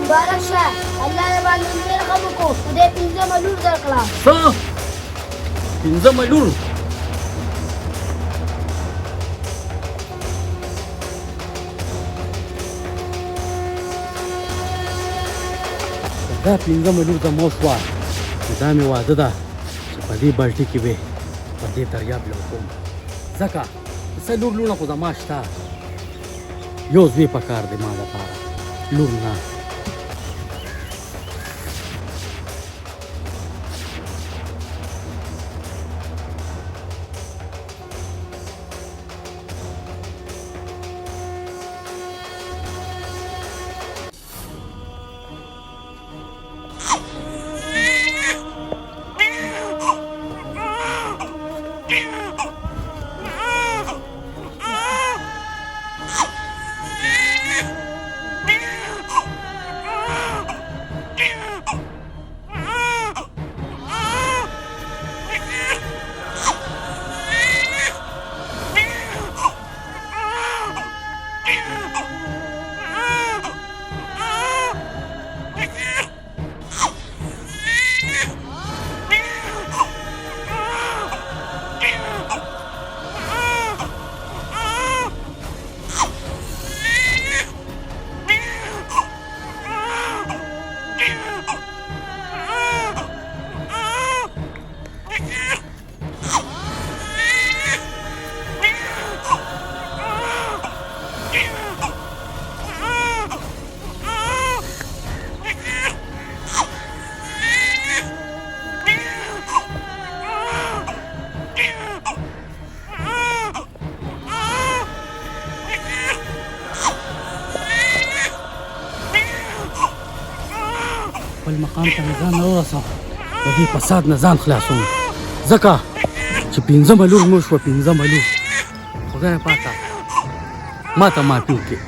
مبارک شه الله دې باندې ډېر غم وکړو خدای پنځمه لور درکړه څه پنځمه لور دا پنځمه لور زما شوه نو دا مې واده ده چې په دې بالټي کې به په دې دریاب له وکړم ځکه څه لور لوڼه خو زما شته یو زوی په کار دی ما دپاره لور نه خپل مقام ته مې ځان راورسوم د دې فساد نه ځان خلاصوم ځکه چې پنځمه لور مو شوه پنځمه لور خدای پاکه ما ته معافي وکړي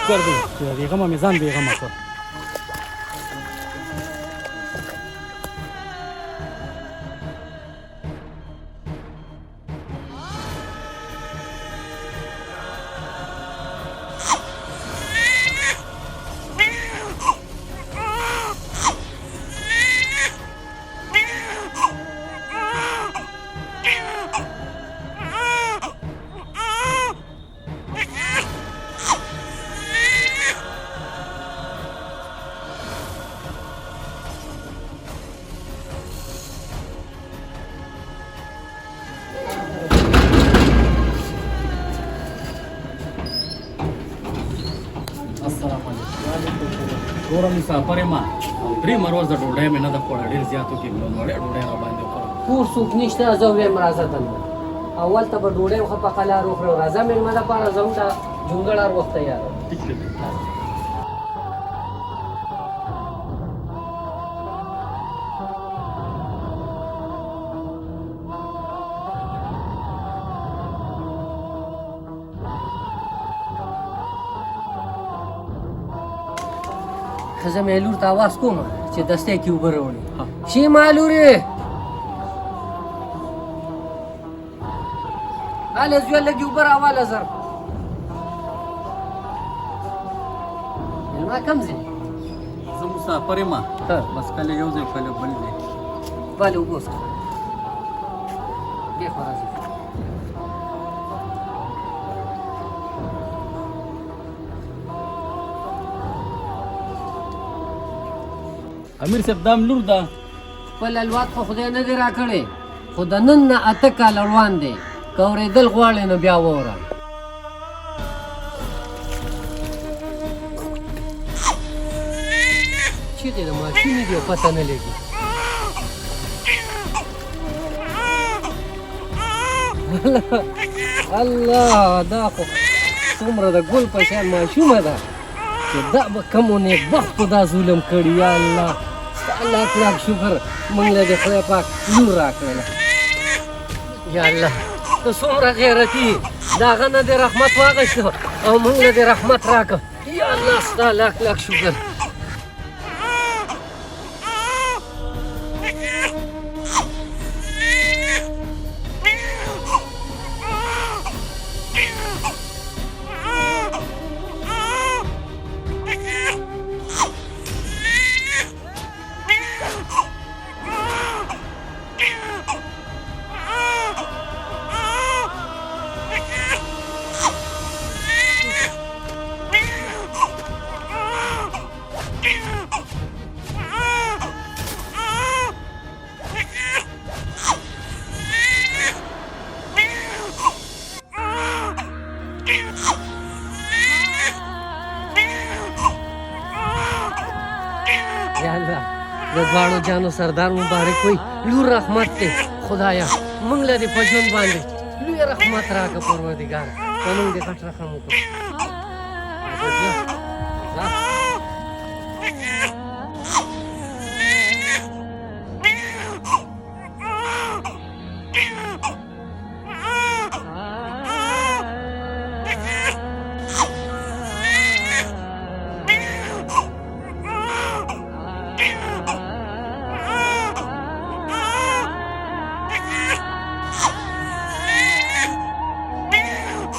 ګردو چې د غمه مې ځان بېغمه کړ تور مسافر یم او درې ورځې ډوډۍ مې نه ده خوړه ډېر زیاتو کې وړې ډوډۍ را باندې وخوره کور څوک نشته زه ویم راځه دلته اول ته به ډوډۍ خو په قلار وخورو راځه مېلمه دپاره زموږ د جونګړ هر وخت تیار ټیک دی ښځه مې لور ته اواز کوم چې دستې کې اوبه راوړي شیما لورې هله زوی لږې اوبه راواله زر مېلمه کم ځې زه مسافر یم بس کله یو ځای کله بل ځای والې اوبه وڅښه دې خوا راځي امیر صاحب دا لور ده خپل الواد خو خدای نه دی راکړی خو د نن نه اته کاله روان دی که اورېدل غواړې نو بیا واوره چیغې د ماشومې دي او پته نه لګي الله دا خو څومره د ګل په شان ماشومه ده چې دا به کومو نیکبختو دا ظلم کړي یا الله ستا لاک لاک شکر موږ له دې خدای پاک لور راکړله یا الله ته څومره غیرتي د هغه نه دې رحمت واخیسته او موږ له دې رحمت راکړه یا الله ستا لاک لاک شکر یا الله د دواړو جانو سردار مبارک وي لور رحمت دی خدایا موږ له دې په ژوند باندې لوی رحمت راکړه پروردګار په موږ دې غټ رحم وکړه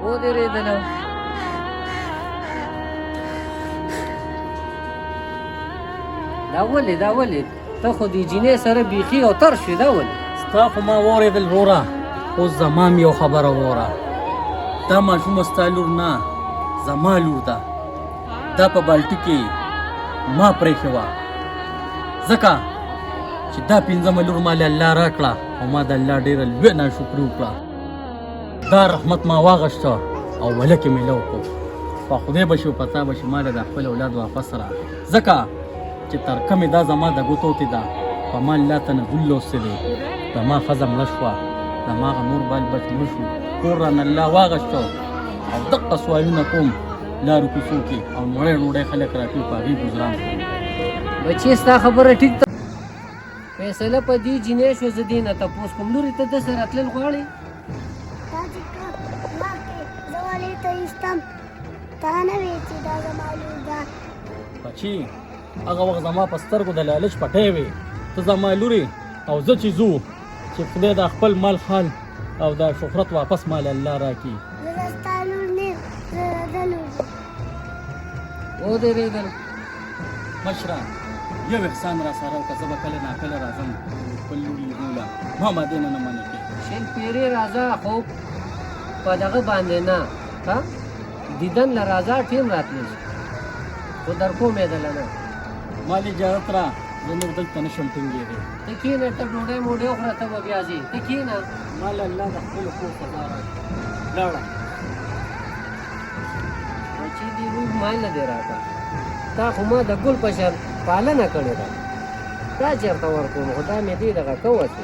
ودرېدله دا ولې ته خو دې جینۍ سره بیخي او تر شوې دا ولې ستا خو ما واورېدل وروره اوس زما م یو خبره ووره دا ماشومه ستا لور نه زما لور ده دا په بالټي کې ما پرېښې وه ځکه چې دا پنځمه لور ما له الله راکړه او ما د الله ډېره لویه ناشکري وکړه دا رحمت ما واغشته او ولکې مې له وکړو په خدای به شي په تا به شي ما له د خپل اولاد واپس را ځکه چې تر کومې دا زما د ګوتوتې ده په ما الله ته نزول لوستې دی زما ښځه مړه شوه زما هغه نور بال بچ مړه شو کور رانه الله واغشته او دقه سوالونه کوم لارو کوڅو کې او نوړی ډوډۍ خلک راکوي په هغې ګزران کوم بچې ستا خبره ټیک ده فیصله په دې جینۍ شو زه دې نه تپوس کوم لورې ته داسې راتلل غواړې بچي هغه وخت زما په سترګو د لالچ پټی وې ته زما لورې او زه چې ځو چې خدای دا خپل مال خال او دا شهرت واپس مال الله راکړي ودرېدل مشره یو احسان را سره وکړه زه به کله ناکله راځم خپل لور لیدو له ما دې نه منې کې شل پیرې راځه خو په دغه باندې نه ها دیدن له راځه ټیم راتلی شي خو در کوم یې دله نه ما دې اجازت را زه نور دلته نه شم ټینګېدی ته کښېنه ته ډوډۍ موډۍ وخوره ته به بیا ځې ته کښېنه ما له الله د خپلو کور سزا راکړه لاړه بچې دې روح مال نه دی راکړه تا خو ما د ګل په شان پالنه کړې ده دا چېرته ورکوم خو دا مې دې دغه کوه چې